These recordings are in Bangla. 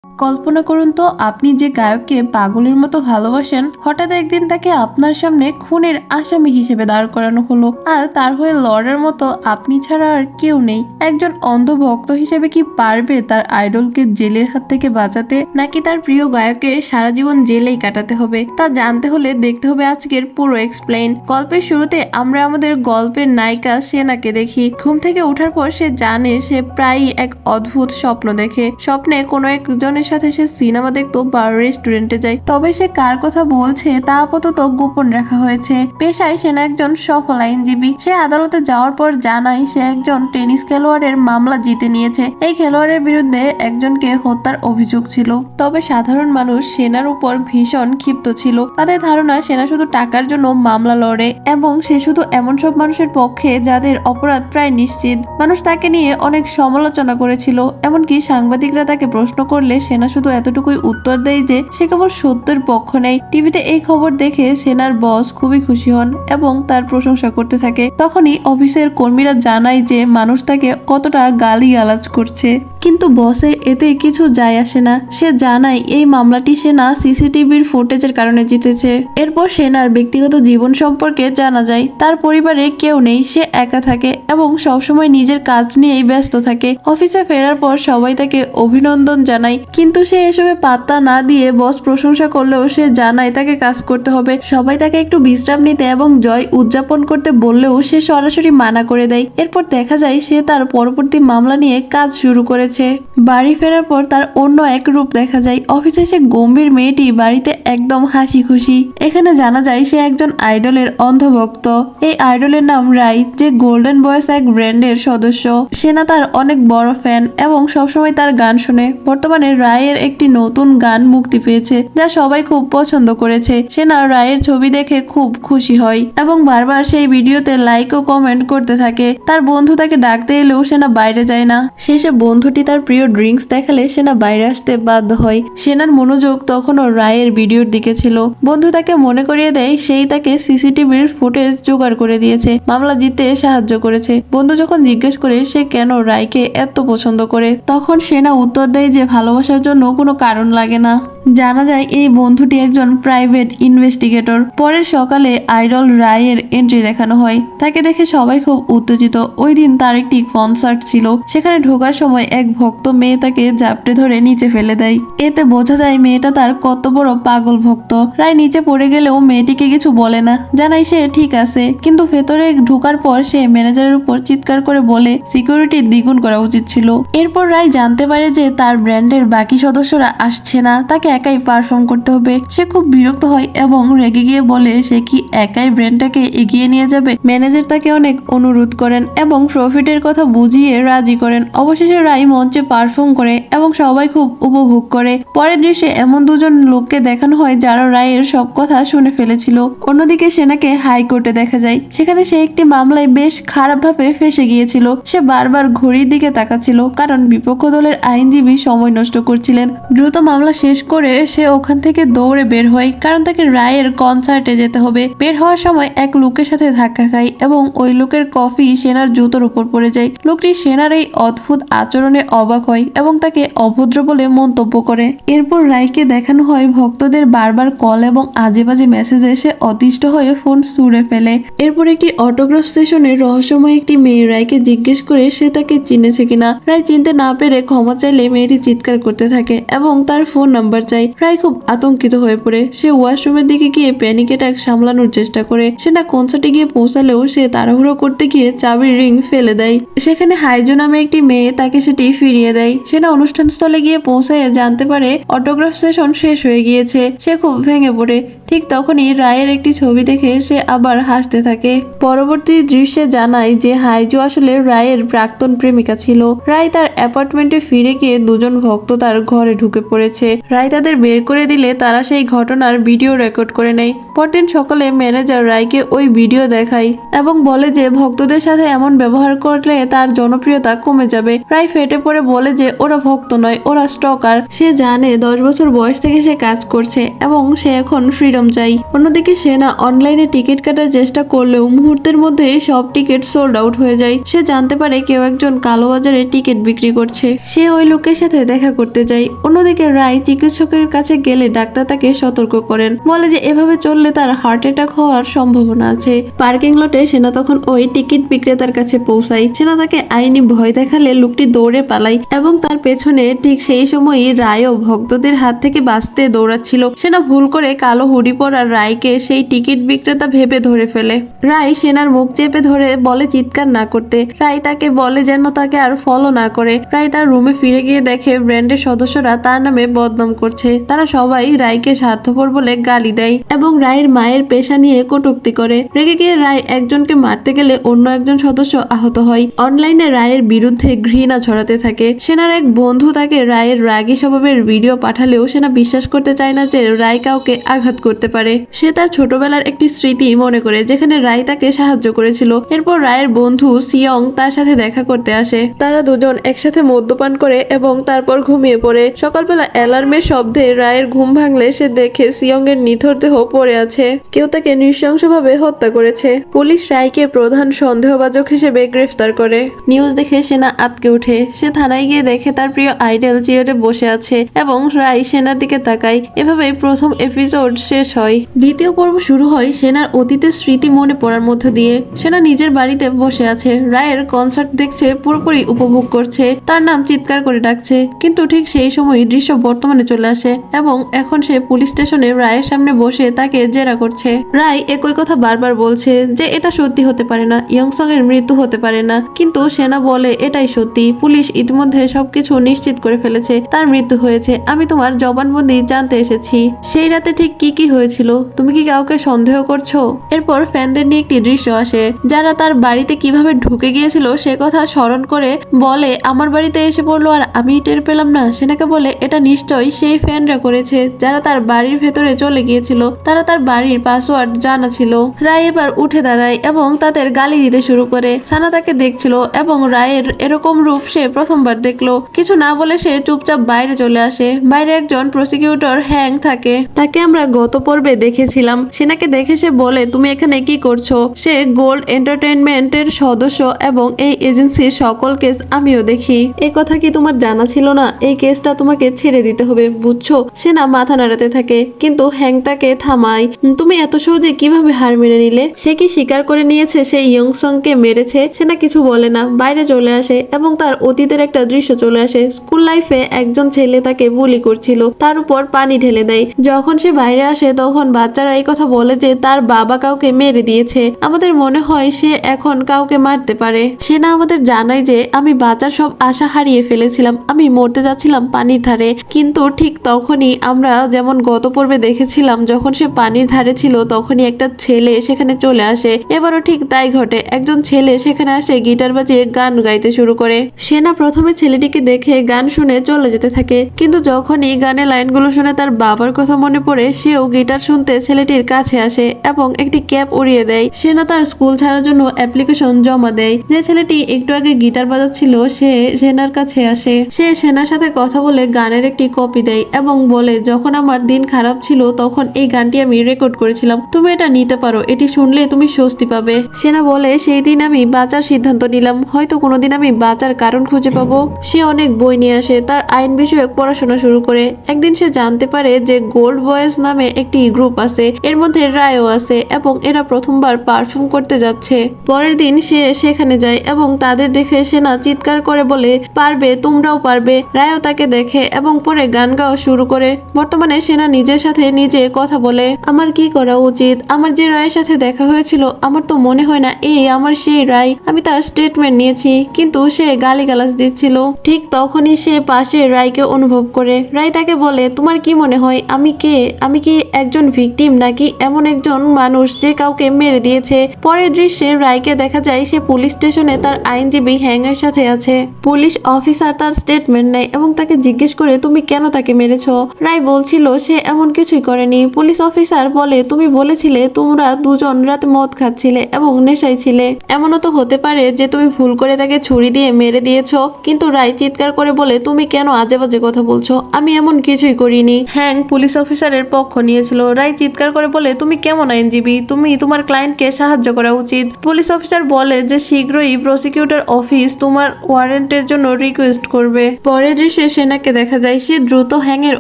কল্পনা করুন তো আপনি যে গায়ককে পাগলের মতো ভালোবাসেন, হঠাৎ একদিন তাকে আপনার সামনে খুনের আসামি হিসেবে দাঁড় করানো হলো, আর তার হয়ে লড়ার মতো আপনি ছাড়া আর কেউ নেই। একজন অন্ধ ভক্ত হিসেবে কি পারবে তার আইডলকে জেলের হাত থেকে বাঁচাতে, নাকি তার প্রিয় গায়ককে সারা জীবন জেলেই কাটাতে হবে? তা জানতে হলে দেখতে হবে আজকের পুরো এক্সপ্লেইন। গল্পের শুরুতে আমরা আমাদের গল্পের নায়িকা সেনাকে দেখি। ঘুম থেকে ওঠার পর সে জানে সে প্রায়ই এক অদ্ভুত স্বপ্ন দেখে। স্বপ্নে কোনো একজনের সাথে সে সিনেমা দেখতো বা রেস্টুরেন্টে যায়, তবে সে কার কথা বলছে তা আপাতত গোপন রাখা হয়েছে। পেশায় সেনা একজন সফল আইনজীবী। সে আদালতে যাওয়ার পর জানায় সে একজন টেনিস খেলোয়াড়ের মামলা জিতে নিয়েছে। এই খেলোয়াড়ের বিরুদ্ধে একজনকে হত্যার অভিযোগ ছিল। তবে সাধারণ মানুষ সেনার উপর ভীষণ ক্ষিপ্ত ছিল। তাদের ধারণা সেনা শুধু টাকার জন্য মামলা লড়ে এবং সে শুধু এমন সব মানুষের পক্ষে যাদের অপরাধ প্রায় নিশ্চিত। মানুষ তাকে নিয়ে অনেক সমালোচনা করেছিল, এমনকি সাংবাদিকরা তাকে প্রশ্ন করলে সেনা শুধু এতটুকুই উত্তর দেয় যে সে কেবল সত্যের পক্ষ নেই। টিভিতে এই খবর দেখে সেনার বস খুবই খুশি হন এবং তার প্রশংসা করতে থাকে। তখনই অফিসের কর্মীরা জানায় যে মানুষ তাকে কতটা গালিগালাজ করছে, কিন্তু বসের এতে কিছু যায় আসে না। সে জানায় এই মামলাটি সেনা সিসিটিভির ফুটেজের কারণে জিতেছে। এরপর সেনার ব্যক্তিগত জীবন সম্পর্কে জানা যায়। তার পরিবারে কেউ নেই, সে একা থাকে এবং সবসময় নিজের কাজ নিয়েই ব্যস্ত থাকে। অফিসে ফেরার পর সবাই তাকে অভিনন্দন জানায়, কিন্তু সে এসবে পাত্তা না দিয়ে বস প্রশংসা করলেও সে জানায় তাকে কাজ করতে হবে। সবাই তাকে একটু বিশ্রাম নিতে এবং জয় উদযাপন করতে বললেও সে সরাসরি মানা করে দেয়। এরপর দেখা যায় সে তার পরবর্তী মামলা নিয়ে কাজ শুরু করেছে। বাড়ি ফেরার পর তার অন্য এক রূপ দেখা যায়। অফিসে সে গম্ভীর মেয়েটি বাড়িতে একদম হাসি খুশি। এখানে জানা যায় সে একজন আইডলের অন্ধভক্ত। এই আইডলের নাম রাই, যে গোল্ডেন বয়েস এক ব্র্যান্ডের সদস্য। সেনা তার অনেক বড় ফ্যান এবং সবসময় তার গান শোনে। বর্তমানে রায়ের একটি নতুন গান মুক্তি পেয়েছে যা সবাই খুব পছন্দ করেছে। সেনা রায়ের ছবি দেখে খুব খুশি হয় এবং বারবার সেই ভিডিওতে লাইক ও কমেন্ট করতে থাকে। তার বন্ধু তাকে ডাকতে এলেও সেনা বাইরে যায় না। শেষে বন্ধুটি তার প্রিয় ড্রিঙ্কস দেখালে সেনা বাইরে আসতে বাধ্য হয়। সেনার মনোযোগ তখনও রায়ের ভিডিওর দিকে ছিল। বন্ধু তাকে মনে করিয়ে দেয় সেই তাকে সিসিটিভির ফুটেজ জোগাড় করে দিয়েছে, মামলা জিততে সাহায্য করেছে। বন্ধু যখন জিজ্ঞেস করে সে কেন রায়কে এত পছন্দ করে, তখন সেনা উত্তর দেয় যে ভালোবাসার জন্য কোনো কারণ লাগে না। জানা যায় এই বন্ধুটি একজন প্রাইভেট ইনভেস্টিগেটর। পরের সকালে আইডল রায়ের এন্ট্রি দেখানো হয়। তাকে দেখে সবাই খুব উত্তেজিত। ওই দিন তার একটি কনসার্ট ছিল। সেখানে ঢোকার সময় এক ভক্ত মেয়ে তাকে জাপটে ধরে নিচে ফেলে দেয়। এতে বোঝা যায় মেয়েটা তার কত বড় পাগল ভক্ত। রায় নিচে পড়ে গেলেও মেয়েটিকে কিছু বলে না, জানায় সে ঠিক আছে। কিন্তু ভেতরে ঢোকার পর সে ম্যানেজারের উপর চিৎকার করে বলে সিকিউরিটি দ্বিগুণ করা উচিত ছিল। এরপর রায় জানতে পারে যে তার ব্র্যান্ডের বাকি সদস্যরা আসছে না, তাকে একাই পারফর্ম করতে হবে। সে খুব বিরক্ত হয় এবং রেগে গিয়ে বলে সে কি একাই ব্র্যান্ডটাকে এগিয়ে নিয়ে যাবে। ম্যানেজার তাকে অনেক অনুরোধ করেন এবং প্রফিটের কথা বুঝিয়ে রাজি করেন। অবশেষে রায় মঞ্চে পারফর্ম করে এবং সবাই খুব উপভোগ করে। পরের দৃশ্যে এমন দুজন লোককে দেখানো হয় যারা রায়ের সব কথা শুনে ফেলেছিল। অন্যদিকে সেনাকে হাইকোর্টে দেখা যায়। সেখানে সে একটি মামলায় বেশ খারাপভাবে ফেসে গিয়েছিল। সে বারবার ঘড়ির দিকে তাকাচ্ছিল কারণ বিপক্ষ দলের আইনজীবী সময় নষ্ট করছিলেন। দ্রুত মামলা শেষ করে সে ওখান থেকে দৌড়ে বের হয় কারণ তাকে রায়ের কনসার্টে যেতে হবে। বের হওয়ার সময় এক লোকের সাথে ধাক্কা খায় এবং ওই লোকের কফি সেনার জুতোর উপর পড়ে যায়। লোকটি সেনার এই অদ্ভুত আচরণে অবাক হয় এবং তাকে অভদ্র বলে মন্তব্য করে। এরপর রায়কে দেখানো হয় ভক্তদের বারবার কল এবং আজে বাজে মেসেজে সে অতিষ্ঠ হয়ে ফোন ছুঁড়ে ফেলে। এরপর একটি অটোগ্রাফ সেশনে রহস্যময় একটি মেয়ে রায়কে জিজ্ঞেস করে সে তাকে চিনেছে কিনা। রায় চিনতে না পেরে ক্ষমা চাইলে মেয়েটি চিৎকার করতে থাকে এবং তার ফোন নাম্বার চাই। রায় খুব আতঙ্কিত হয়ে পড়ে। সে ওয়াশরুমের দিকে গিয়ে প্যানিক অ্যাটাক সামলানোর চেষ্টা করে। সেনা কনসার্টে গিয়ে পৌঁছালেও সে তাড়াহুড়ো করতে গিয়ে চাবির রিং ফেলে দেয়। সেখানে হাইজো নামে একটি মেয়ে তাকে সেটি ফিরিয়ে দেয়। সেনা অনুষ্ঠান স্থলে গিয়ে পৌঁছায় জানতে পারে অটোগ্রাফ সেশন শেষ হয়ে গিয়েছে। সে খুব ভেঙে পড়ে। ঠিক তখনই রায়ের একটি ছবি দেখে সে আবার হাসতে থাকে। পরবর্তী দৃশ্যে জানায় যে হাইজো আসলে রায়ের প্রাক্তন প্রেমিকা ছিল। রায় তার অ্যাপার্টমেন্টে ফিরে গিয়ে দুজন ভক্ত তার ঘরে ঢুকে পড়েছে। রায় তাদের বের করে দিলে তারা সেই ঘটনার ভিডিও রেকর্ড করে নেয়। পরদিন সকালে ম্যানেজার রায়কে ওই ভিডিও দেখায় এবং বলে যে ভক্তদের সাথে এমন ব্যবহার করলে তার জনপ্রিয়তা কমে যাবে। রায় ফেটে পড়ে বলে যে ওরা ভক্ত নয়, ওরা স্টকার। সে জানে 10 বছর বয়স থেকে সে কাজ করছে এবং সে এখন ফ্রিডম চাই। অন্যদিকে সেনা অনলাইনে টিকিট কাটার চেষ্টা করলেও মুহূর্তের মধ্যে সব টিকিট সোল্ড আউট হয়ে যায়। সে জানতে পারে কেউ একজন কালোবাজারে টিকিট বিক্রি করছে। সে ওই লোকের সাথে দেখা করতে যায়। অন্যদিকে রায় চিকিৎসকের কাছে গেলে ডাক্তার তাকে সতর্ক করেন, বলে যে এভাবে চললে তার হার্ট অ্যাটাক হওয়ার সম্ভাবনা আছে। পার্কিং লটে সেনা তখন ওই টিকিট বিক্রেতার কাছে পৌঁছায়। সেনা তাকে আইনি ভয় দেখালে লোকটি দৌড়ে পালায় এবং তার পেছনে ঠিক সেই সময়ই রায়ও ভক্তদের হাত থেকে বাঁচতে দৌড়াচ্ছিল। সেনা ভুল করে কালো হুডি পরা রায়কে সেই টিকিট বিক্রেতা ভেবে ধরে ফেলে। রায় সেনার মুখ চেপে ধরে বলে চিৎকার না করতে। রায় তাকে বলে যেন তাকে আর ফলো না করে। রায় তার রুমে ফিরে গিয়ে দেখে ব্র্যান্ডের সদস্যরা তার নামে বদনাম করছে। তারা সবাই রায়কে স্বার্থপর বলে গালি দেয় এবং রায়ের মায়ের পেশা নিয়ে কটূক্তি করে। রেগে গিয়ে রায় একজনকে মারতে গেলে অন্য একজন সদস্য আহত হয়। অনলাইনে রায়ের বিরুদ্ধে ঘৃণা ছড়াতে থাকে। সেনার এক বন্ধু তাকে রায়ের রাগী স্বভাবের ভিডিও পাঠালেও সেনা বিশ্বাস করতে চায় না যে রায় কাউকে আঘাত করতে পারে। সে তার ছোটবেলার একটি স্মৃতি মনে করে যেখানে রায় তাকে সাহায্য করেছিল। এরপর রায়ের বন্ধু সিয়ং তার সাথে দেখা করতে আসে। তারা দুজন একসাথে মদ্যপান করে এবং তারপর ঘুমিয়ে পড়ে। সকালবেলা অ্যালার্মের শব্দে রায়ের ঘুম ভাঙলে সে দেখে সিয়ং এর নিথর দেহ পড়ে আছে। কেউ তাকে নৃশংসভাবে হত্যা করেছে। পুলিশ রায়কে প্রধান সন্দেহভাজন হিসেবে গ্রেফতার করে। নিউজ দেখে সেনা আতকে ওঠে। সে থানায় গিয়ে দেখে তার প্রিয় আইডল চেয়ারে বসে আছে এবং রায় সেনার দিকে তাকায়। এভাবেই প্রথম এপিসোড শেষ হয়। দ্বিতীয় পর্ব শুরু হয় সেনার অতীতের স্মৃতি মনে পড়ার মধ্য দিয়ে। সেনা নিজের বাড়িতে বসে আছে, রায়ের কনসার্ট দেখছে, পুরোপুরি উপভোগ করছে, তার নাম চিৎকার করে ডাকছে। কিন্তু ঠিক সেই সময় দৃশ্য বর্তমানে চলে আসে এবং এখন সে পুলিশ স্টেশনে রায়ের সামনে বসে তাকে জেরা করছে। রায় একই কথা বারবার বলছে যে এটা সত্যি হতে পারে না, ইয়ংসং এর মৃত্যু হতে পারে না। কিন্তু সেনা বলে এটাই সত্যি, পুলিশ ইতিমধ্যে সবকিছু নিশ্চিত করে ফেলেছে, তার মৃত্যু হয়েছে। আমি তোমার জবানবন্দি জানতে এসেছি। সেই রাতে ঠিক কি কি হয়েছিল, তুমি কি কাউকে সন্দেহ করছো? এরপর ফ্যানদের নিয়ে একটি দৃশ্য আসে, যারা তার বাড়িতে কিভাবে ঢুকে গিয়েছিল সে কথা স্মরণ করে বলে আমার বাড়িতে এসে পড়লো আর আমি টের পেলাম না। সেনাকে বলে এটা নিশ্চয়ই সেই ফ্যানরা করেছে যারা তার বাড়ির ভেতরে চলে গিয়েছিল, তারা তার বাড়ির পাসওয়ার্ড জানা ছিল। রায় এবার উঠে দাঁড়ায় এবং তাদের গালি দিতে শুরু করে। সানা তাকে দেখছিল এবং রায়ের এরকম রূপ সে প্রথমবার দেখলো। কিছু না বলে সে চুপচাপ বাইরে চলে আসে। বাইরে একজন প্রসিকিউটর হ্যাং থাকে, তাকে আমরা গত পর্বে দেখেছিলাম। সেনাকে দেখে সে বলে তুমি এখানে কি করছো? সে গোল্ড এন্টারটেইনমেন্টের সদস্য এবং এই এজেন্সির সকল কেস আমিও দেখি। এই কথা কি তোমার জানা ছিল না? এই কেসটা তোমাকে ছেড়ে দিতে হবে, বুঝছো? সেনা মাথা নাড়াতে থাকে কিন্তু হ্যাং তাকে থামায়। তুমি এত সহজে কিভাবে হার মেনে নিলে? সে কি স্বীকার করে নিয়েছে সে ইয়ংসংকে মেরেছে? সেনা কিছু বলে না, বাইরে চলে আসে এবং তার অতীতের একটা দৃশ্য চলে আসে। স্কুল লাইফে একজন ছেলে তাকে বুলি করছিল, তার উপর পানি ঢেলে দেয়। যখন সে বাইরে আসে তখন বাচ্চারা এই কথা বলে যে তার বাবা কাউকে মেরে দিয়েছে। আমাদের মনে হয় সে এখন কাউকে মারতে পারে। সেনা আমাদের জানায় যে আমি বাঁচার সব আশা হারিয়ে ফেলেছিলাম, আমি মরতে যাচ্ছিলাম পানির ধারে। কিন্তু ঠিক তখনই আমরা যেমন গত পর্বে দেখেছিলাম যখন সে পানির ধারে ছিল তখনই একটা ছেলে সেখানে চলে আসে। এবারও ঠিক তাই ঘটে, একজন ছেলে সেখানে আসে গিটার বাজিয়ে গান গাইতে শুরু করে। সেনা প্রথমে ছেলেটিকে দেখে গান শুনে চলে যেতে থাকে, কিন্তু যখনই গানের লাইনগুলো শুনে তার বাবার কথা মনে পড়ে সেও গিটার শুনতে ছেলেটির কাছে আসে এবং একটি ক্যাপ উড়িয়ে দেয়। সেনা তার স্কুল ছাড়ার জন্য অ্যাপ্লিকেশন জমা দেয়। যে ছেলেটি একটু আগে গিটার বাজাচ্ছিল সে সেনার কাছে আসে। সে সেনার সাথে কথা বলে গানের একটি কপি দেয় এবং বলে যখন আমার দিন খারাপ ছিল তখন এই গানটি আমি রেকর্ড করেছিলাম, তুমি এটা নিতে পারো, এটি শুনলে তুমি স্বস্তি পাবে। সেনা বলে সেই দিন আমি বাঁচার সিদ্ধান্ত নিলাম, হয়তো কোনোদিন আমি বাঁচার কারণ খুঁজে পাবো। সে অনেক বই নিয়ে আসে, তার আইন বিষয়ক পড়াশোনা শুরু করে। একদিন সে জানতে পারে যে গোল্ড বয়েজ নামে একটি গ্রুপ আছে, এর মধ্যে রায়ও আছে এবং এরা প্রথমবার পারফর্ম করতে যাচ্ছে। পরের দিন সে সেখানে যায় এবং তাদের দেখে সেনা চিৎকার করে বলে পারবে, তোমরাও পারবে। রায়ও তাকে দেখে এবং পরে গান গাওয়া শুরু করে। বর্তমানে সেনা নিজের সাথে নিজে কথা বলে, আমার কি করা উচিত? আমার যে রায়ের সাথে দেখা হয়েছিল আমার তো মনে হয় না এই আমার সেই রায়। আমি তার স্টেটমেন্ট নিয়েছি কিন্তু সে গালিগালাজ দিচ্ছিল। ঠিক তখনই সে পাশে রায়কে অনুভব করে। রায় তাকে বলে তোমার কি মনে হয় আমি কে? আমি কি একজন ভিকটিম নাকি এমন একজন মানুষ যে কাউকে মেরে দিয়েছে? পরের দৃশ্যে রায়কে দেখা যায় সে পুলিশ স্টেশনে তার আইনজীবী হ্যাংয়ের সাথে আছে। পুলিশ অফিসার তার স্টেটমেন্ট নেয় এবং তাকে জিজ্ঞেস করে তুমি কেন তাকে মেরেছো? রায় বলছিল সে এমন কিছুই করেনি। পুলিশ অফিসার বলে তুমি বলেছিলে তোমরা দুজন রাতে মদ খাচ্ছিলে এবং নেশায় ছিলে, এমনও তো হতে পারে যে তুমি ভুল করে তাকে ছুরি দিয়ে মেরে দিয়েছো। কিন্তু রায় চিৎকার করে বলে তুমি কেন আজে বাজে কথা বলছো, আমি এমন কিছুই করিনি। হ্যাং পুলিশ অফিসারের পক্ষ নিয়েছিল। রায় চিৎকার করে করে বলে, তুমি কেমন আইনজীবী? তুমি তোমার ক্লায়েন্টকে সাহায্য করা উচিত। পুলিশ অফিসার বলে যে শীঘ্রই প্রসিকিউটর অফিস তোমার ওয়ারেন্টের জন্য রিকোয়েস্ট করবে। পরের দৃশ্যে সেনাকে দেখা যায়, সে দ্রুত হ্যাংয়ের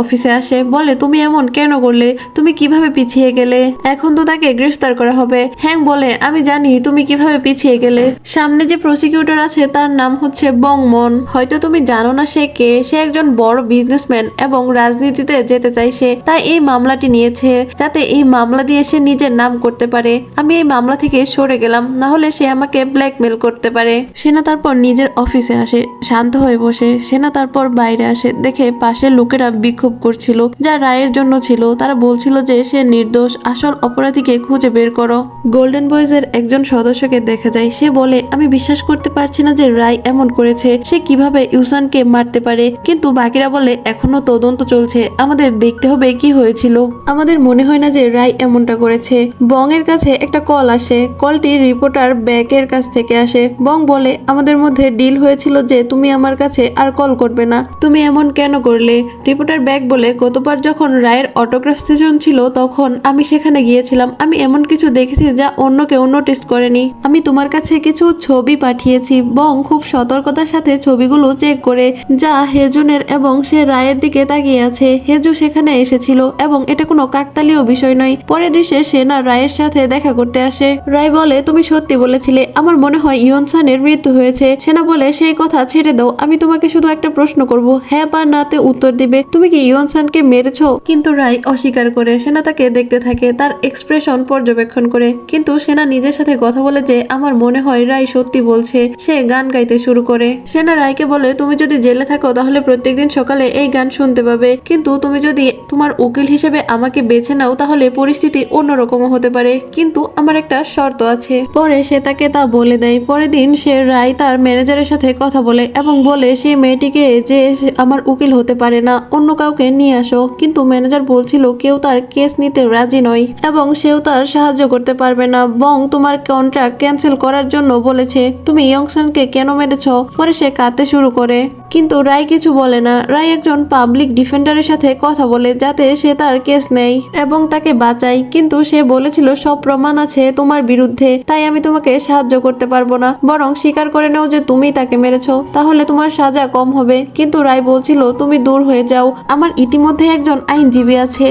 অফিসে আসে। বলে, তুমি এমন কেন করলে? তুমি কিভাবে পিছিয়ে গেলে? এখন তো তাকে গ্রেফতার করা হবে। হ্যাং বলে, আমি জানি তুমি কিভাবে পিছিয়ে গেলে। সামনে যে প্রসিকিউটর আছে তার নাম হচ্ছে বংমন। হয়তো তুমি জানো না সে কে। সে একজন বড় বিজনেসম্যান এবং রাজনীতিতে যেতে চাইছে, তাই এই মামলাটি নিয়েছে যাতে এই মামলা দিয়ে সে নিজের নাম করতে পারে। আমি এই মামলা থেকে সরে গেলাম, না হলে সে আমাকে ব্ল্যাকমেল করতে পারে। সেনা তারপর নিজের অফিসে আসে, শান্ত হয়ে বসে। সেনা তারপর বাইরে আসে, দেখে পাশের লোকেরা বিক্ষোভ করছিল, যা রায়ের জন্য ছিল। তারা বলছিল যে সে নির্দোষ, আসল অপরাধীকে খুঁজে বের করো। গোল্ডেন বয়েজের একজন সদস্যকে দেখা যায়, সে বলে, আমি বিশ্বাস করতে পারছি না যে রায় এমন করেছে। সে কিভাবে ইউসানকে মারতে পারে? কিন্তু বাকিরা বলে, এখনো তদন্ত চলছে, আমাদের দেখতে হবে কি হয়েছিল। আমাদের মনে হয় না যে রায় এমনটা করেছে। বং এর কাছে একটা কল আসে। কলটি রিপোর্টার ব্যাকের কাছ থেকে আসে। বং বলে, আমাদের মধ্যে ডিল হয়েছিল যে তুমি আমার কাছে আর কল করবে না। তুমি এমন কেন করলে? রিপোর্টার ব্যাক বলে, গতবার যখন রায়ের অটোগ্রাফ সেশন ছিল তখন আমি সেখানে গিয়েছিলাম। আমি এমন কিছু দেখেছি যা অন্য কেউ নোটিস করেনি। আমি তোমার কাছে কিছু ছবি পাঠিয়েছি। বং খুব সতর্কতার সাথে ছবিগুলো চেক করে যা হেজুনের, এবং সে রায়ের দিকে তাকিয়ে আছে। হেজু সেখানে এসেছিল এবং এটা কোনো কাকতালীয় বিষয় নয়। পরের দৃশ্যে সেনা রায়ের সাথে দেখা করতে আসে। রায় বলে, তুমি সত্যি বলেছিলে, আমার মনে হয় ইয়নসানের মৃত্যু হয়েছে। সেনা বলে, সেই কথা ছেড়ে দাও, আমি তোমাকে শুধু একটা প্রশ্ন করব, হ্যাঁ বা নাতে উত্তর দিবে। তুমি কি ইয়নসানকে মেরেছো? কিন্তু রায় অস্বীকার করে। সেনা তাকে দেখতে থাকে, তার এক্সপ্রেশন পর্যবেক্ষণ করে। কিন্তু সেনা নিজের সাথে কথা বলে যে আমার মনে হয় রায় সত্যি বলছে। সে গান গাইতে শুরু করে। সেনা রায়কে বলে, তুমি যদি জেলে থাকো তাহলে প্রত্যেকদিন সকালে এই গান শুনতে পাবে, কিন্তু তুমি যদি তোমার উকিল হিসেবে আমাকে বেছে নাও তাহলে পরিস্থিতি অন্যরকম হতে পারে, কিন্তু আমার একটা শর্ত আছে। পরে সে তাকে তা বলে দেয়। পরের দিন সে রায় তার ম্যানেজারের সাথে কথা বলে এবং বলে সেই মেয়েটিকে যে আমার উকিল হতে পারে না, অন্য কাউকে নিয়ে আসো। কিন্তু ম্যানেজার বলছিল কেউ তার কেস নিতে রাজি নয় এবং সেও তার সাহায্য করতে পারবে না। বং তোমার কন্ট্রাক্ট ক্যান্সেল করার জন্য বলেছে। তুমি ইয়ংসানকে কেন মেরেছ? পরে সে কাঁদতে শুরু করে, কিন্তু রায় কিছু বলে না। রায় একজন পাবলিক ডিফেন্ডারের সাথে কথা বলে যাতে সে তার কেস নেয় এবং তাকে বাঁচায়, কিন্তু সে বলেছিল সব প্রমাণ আছে তোমার বিরুদ্ধে, তাই আমি তোমাকে সাহায্য করতে পারবো না। বরং স্বীকার করে নাও যে তুমি তাকে মেরেছো, তাহলে তোমার সাজা কম হবে। কিন্তু রায় বলছিল তুমি দূর হয়ে যাও, আমার ইতিমধ্যে একজন আইনজীবী আছে।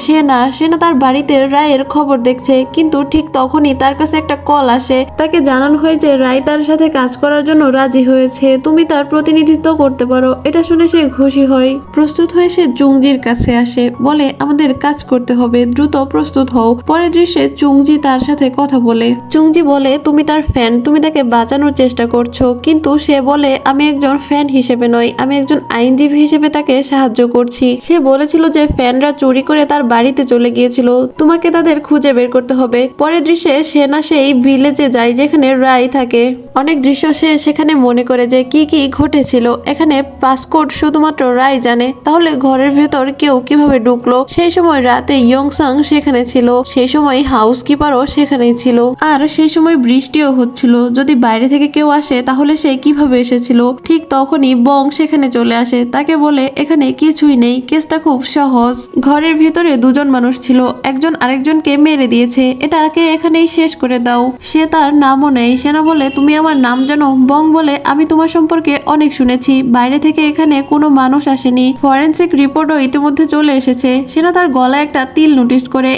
সেনা তার বাড়িতে রায়ের খবর দেখছে, কিন্তু ঠিক তখনই তার কাছে একটা কল আসে। তাকে জানানো হয় যে রায় তার সাথে কাজ করার জন্য রাজি হয়েছে, তুমি তার প্রতিনিধিত্ব করতে পারো। এটা শুনে সে খুশি হয়। প্রস্তুত হয়ে সে চুংজির কাছে আসে, বলে আমাদের কাজ করতে হবে, দ্রুত প্রস্তুত হও। পরের দৃশ্যে চুংজি তার সাথে কথা বলে। চুংজি বলে, তুমি তার ফ্যান, তুমি তাকে বাঁচানোর চেষ্টা করছো। কিন্তু সে বলে, আমি একজন ফ্যান হিসেবে নয়, আমি একজন আইনজীবী হিসেবে তাকে সাহায্য করছি। সে বলেছিল যে ফ্যানরা চুরি করে তার বাড়িতে চলে গিয়েছিল, তোমাকে তাদের খুঁজে বের করতে হবে। পরের দৃশ্যে সেনা সেই ভিলেজে যায় যেখানে রায় থাকে। অনেক দৃশ্য সে সেখানে মনে করে যে কি কি ঘটেছিল। এখানে পাসকোড শুধুমাত্র রায় জানে, তাহলে ঘরের ভেতর কেউ কিভাবে ঢুকলো? সেই সময় রাতে ইয়ংসাং সেখানে ছিল, সেই সময় হাউসকিপারও সেখানেই ছিল, আর সেই সময় বৃষ্টিও হচ্ছিল। যদি বাইরে থেকে কেউ আসে তাহলে সে কিভাবে এসেছিল? ঠিক তখনই বং সেখানে চলে আসে, তাকে বলে এখানে কিছুই নেই, কেসটা খুব সহজ। ঘরের ভেতরে দুজন মানুষ ছিল, একজন আরেকজনকে মেরে দিয়েছে, এটাকে এখানেই শেষ করে দাও। সে তার নামও নেই। সেনা বলে, তুমি আমার নাম জানো? বং বলে, আমি তোমার সম্পর্কে অনেক শুনেছি, বাইরে থেকে এখানে কোনো মানুষ আসেনি, ফরেন্সিক রিপোর্টও ইতিমধ্যে চলে এসেছে। সেনা তার গলায় একটা তিল নোটিস করে।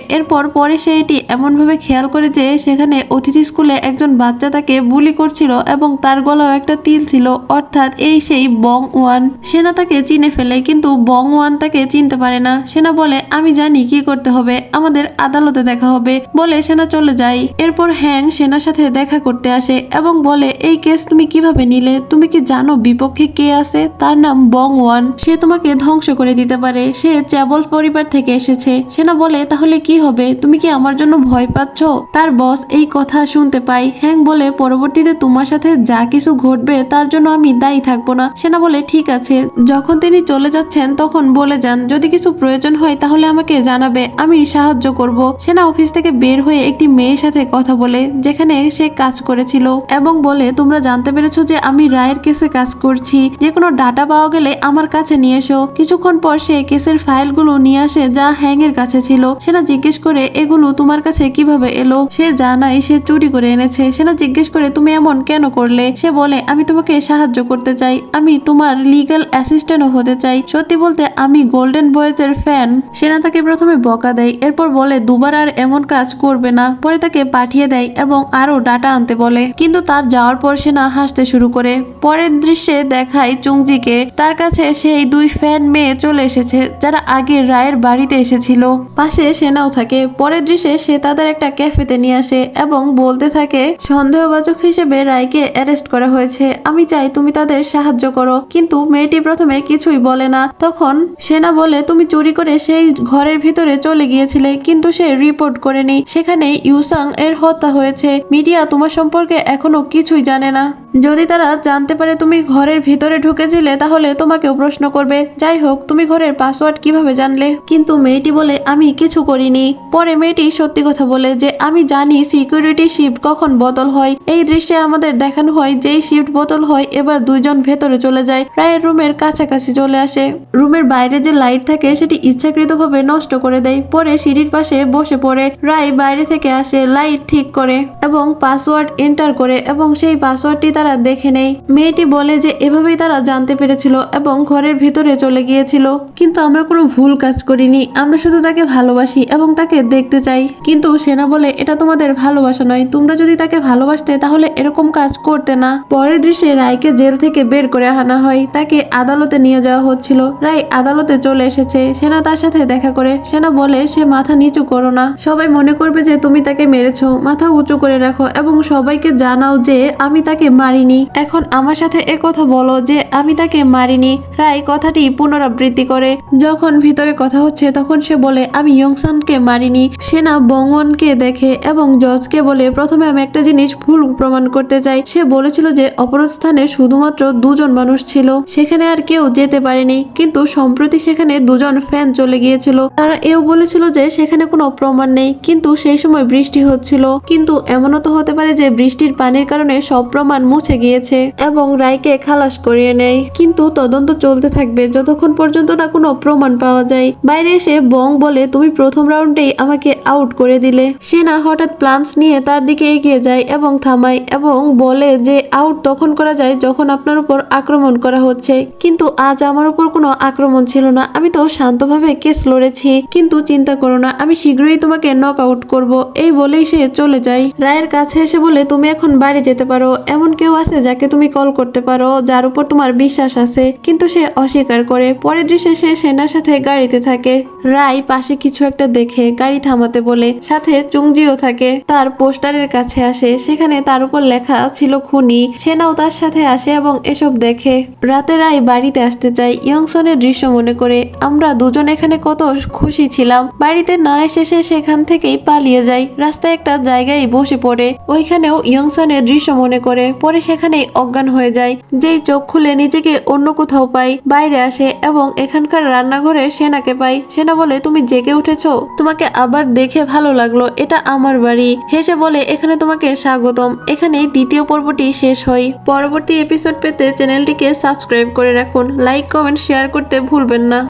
পরে সে এটি এমনভাবে খেয়াল করে যে সেখানে অতিথি স্কুলে একজন বাচ্চা তাকে বুলি করছিল এবং তার গলায় একটা তিল ছিল, অর্থাৎ এই সেই বং ওয়ান। সেনা তাকে চিনে ফেলে, কিন্তু বং ওয়ান তাকে চিনতে পারে না। সেনা বলে, আমি জানি কি করতে হবে, আমাদের আদালতে দেখা হবে, বলে সেনা চলে যায়। এরপর হ্যাং সেনার সাথে দেখা করতে আসে এবং বলে, এই কেস তুমি কিভাবে নিলে? তুমি কি জানো বিপক্ষে কে আছে? তার নাম বং ওয়ান, সে তোমাকে ধ্বংস করে দিতে পারে, সে চ্যাবল পরিবার থেকে এসেছে। সেনা বলে, তাহলে কি হবে? তুমি কি আমার জন্য ভয় পাচ্ছ? তার বস এই কথা শুনতে পায়। হ্যাংক বলে পরবর্তীতে তোমার সাথে যা কিছু ঘটবে তার জন্য আমি দায়ী থাকবো না। সেনা বলে ঠিক আছে। যখন তিনি চলে যাচ্ছেন তখন বলে যান যদি কিছু প্রয়োজন হয় তাহলে আমাকে জানাবে, আমি সাহায্য করব। সেনা অফিস থেকে বের হয়ে একটি মেয়ের সাথে কথা বলে যেখানে সে কাজ করেছিল এবং বলে তোমরা জানতে পেরেছো যে আমি রায়ের কেসে কাজ করছি, যে কোনো ডাটা পাওয়া গেলে আমার কাছে নিয়ে এসো। কিছুক্ষণ পর সে কেসের ফাইলগুলো নিয়ে আসে যা হ্যাংয়ের কাছে ছিল। সেনা জিজ্ঞেস করে এগুলো তোমার কাছে কিভাবে এলো? সে জানায় সে চুরি করে এনেছে। সেনা জিজ্ঞেস করে তুমি এমন কেন করলে? সে বলে আমি তোমাকে সাহায্য করতে চাই, আমি তোমার লিগ্যাল অ্যাসিস্ট্যান্টও হতে চাই। সত্যি বলতে আমি গোল্ডেন বয়েজের ফ্যান। সেনা তাকে প্রথমে বকা দেয়, এরপর বলে দুবার আর এমন কাজ করবে না। পরে তাকে পাঠিয়ে দেয় এবং আরো ডাটা আনতে বলে, কিন্তু তার যাওয়ার পর সেনা হাসতে শুরু করে। পরের দৃশ্যে দেখায় চুংজিকে, তার কাছে সেই দুই ফ্যান মেয়ে চলে এসেছে যারা আগে রায়ের বাড়িতে এসেছিল। পাশে সেনাও থাকে। পরের দৃশ্যে সে তাদের একটা ক্যাফেতে নিয়ে আসে এবং বলতে থাকে সন্দেহভাজন হিসেবে রায়কে অ্যারেস্ট করা হয়েছে, আমি চাই তুমি তাদের সাহায্য করো। কিন্তু মেয়েটি প্রথমে কিছুই বলে না। তখন সেনা বলে তুমি চুরি করে সেই ঘরের ভিতরে চলে গিয়েছিলে, কিন্তু সে রিপোর্ট করেনি, সেখানে ইউসাং এর হত্যা হয়েছে। মিডিয়া তোমার সম্পর্কে এখনো কিছুই জানে না। যদি তারা জানতে পারে তুমি ঘরের ভিতরে ঢুকেছিলে তাহলে তোমাকেও প্রশ্ন করবে। যাই হোক, তুমি ঘরের পাসওয়ার্ড কিভাবে জানলে? কিন্তু মেয়েটি বলে আমি কিছু করিনি। পরে মেয়েটি সত্যি কথা বলে যে আমি জানি সিকিউরিটি শিফট কখন বদল হয়। এই দৃশ্যে আমাদের দেখানো হয় যেই শিফট বদল হয় এবার দুইজন ভেতরে চলে যায়, রায়ের রুমের কাছাকাছি চলে আসে। রুমের বাইরে যে লাইট থাকে সেটি ইচ্ছাকৃতভাবে নষ্ট করে দেয়। পরে সিঁড়ির পাশে বসে পড়ে। রায় বাইরে থেকে আসে, লাইট ঠিক করে এবং পাসওয়ার্ড এন্টার করে এবং সেই পাসওয়ার্ডটি তারা দেখে নেয়। মেয়েটি বলে যে এভাবেই তারা জানতে পেরেছিল এবং ঘরের ভিতরে চলে গিয়েছিল। কিন্তু আমরা কোনো ভুল কাজ করিনি, আমরা শুধু তাকে ভালোবাসি এবং তাকে দেখতে চাই। কিন্তু সেনা বলে এটা তোমাদের ভালোবাসা নয়, তোমরা যদি তাকে ভালোবাসতে তাহলে এরকম কাজ করতে না। পরের দৃশ্যে রায়কে জেল থেকে বের করে আনা হয়, তাকে আদালতে নিয়ে যাওয়া হচ্ছিল। রায় আদালতে চলে এসেছে। সেনা তার সাথে দেখা করে। সেনা বলে সে মাথা নিচু করো না, সবাই মনে করবে যে তুমি তাকে মেরেছো। মাথা উঁচু করে রাখো এবং সবাইকে জানাও যে আমি তাকে মারিনি। এখন আমার সাথে একথা বলো যে আমি তাকে মারিনি। রায় কথাটি পুনরাবৃত্তি করে। যখন ভিতরে কথা হচ্ছে তখন সে বলে আমি ইয়ংসানকে মারিনি। সেনা বংওয়ানকে দেখে এবং জজকে বলে প্রথমে আমি একটা জিনিস ভুল প্রমাণ করতে চাই। সে বলেছিল যে অপরাধ স্থানে শুধুমাত্র দুজন মানুষ ছিল, সেখানে আর কেউ যেতে পারেনি। কিন্তু সম্প্রতি সেখানে দুজন ফ্যান চলে গিয়েছিল। তারা এও বলেছিল যে সেখানে কোনো প্রমাণ নেই, কিন্তু সেই সময় বৃষ্টি হচ্ছিল। কিন্তু এমনও তো হতে পারে যে বৃষ্টির পানির কারণে সব প্রমাণ মুছে গিয়েছে এবং রায়কে খালাস করিয়ে নেয়। কিন্তু তদন্ত চলতে থাকবে যতক্ষণ পর্যন্ত না কোনো প্রমাণ পাওয়া যায়। বাইরে এসে বং বলে তুমি প্রথম রাউন্ডেই আমাকে আউট করে দিলে। সেনা হঠাৎ প্লান্স নিয়ে তার দিকে এগিয়ে যায় এবং থামায় এবং বলে যে আউট তখন করা যায় যখন আপনার উপর আক্রমণ করা হচ্ছে, কিন্তু আজ আমার উপর কোনো আক্রমণ ছিল না, আমি তো শান্তভাবে কেস লড়েছি। কিন্তু চিন্তা করো না, আমি শীঘ্রই তোমাকে নক আউট করব। এই বলেই সে চলে যায়। রায়ের কাছে এসে বলে তুমি এখন বাড়ি যেতে পারো, এমন কেউ আছে যাকে তুমি কল করতে পারো যার উপর তোমার বিশ্বাস আছে? কিন্তু সে অস্বীকার করে। পরের দৃশ্যে সে সেনার সাথে গাড়িতে থাকে। রায় পাশে কিছু একটা দেখে গাড়ি থামাতে বলে, সাথে চুংজিও থাকে। তার পোস্টারের কাছে আসে, সেখানে তার উপর লেখা ছিল খুনি। সেনাও তার সাথে আসে এবং এসব দেখে। রাতে রায় বাড়িতে আসতে চায় ইয়ংসনের দৃশ্য মনে করে। আমরা দুজন এখানে কত খুশি ছিলাম। বাড়িতে না এসে সে সেখান থেকেই পালিয়ে যায়। রাস্তায় একটা জায়গায় বসে পড়ে, ওইখানেও ইয়ংসনের দৃশ্য মনে করে। পরে সেখানেই অজ্ঞান হয়ে যায়। যেই চোখ খুলে নিজেকে অন্য কোথাও পায়, বাইরে আসে এবং এখানকার রান্নাঘরে সেনাকে পায়। সেনা বলে তুমি জেগে উঠেছো, তোমাকে আবার দেখে ভালো লাগলো, এটা আমার বাড়ি। হেসে বলে এখানে তোমাকে স্বাগতম। এখানেই দ্বিতীয় পর্বটি শেষ হয়। পরবর্তী এপিসোড পেতে চ্যানেলটিকে সাবস্ক্রাইব করে রাখুন। লাইক, কমেন্ট, শেয়ার করতে ভুলবেন না।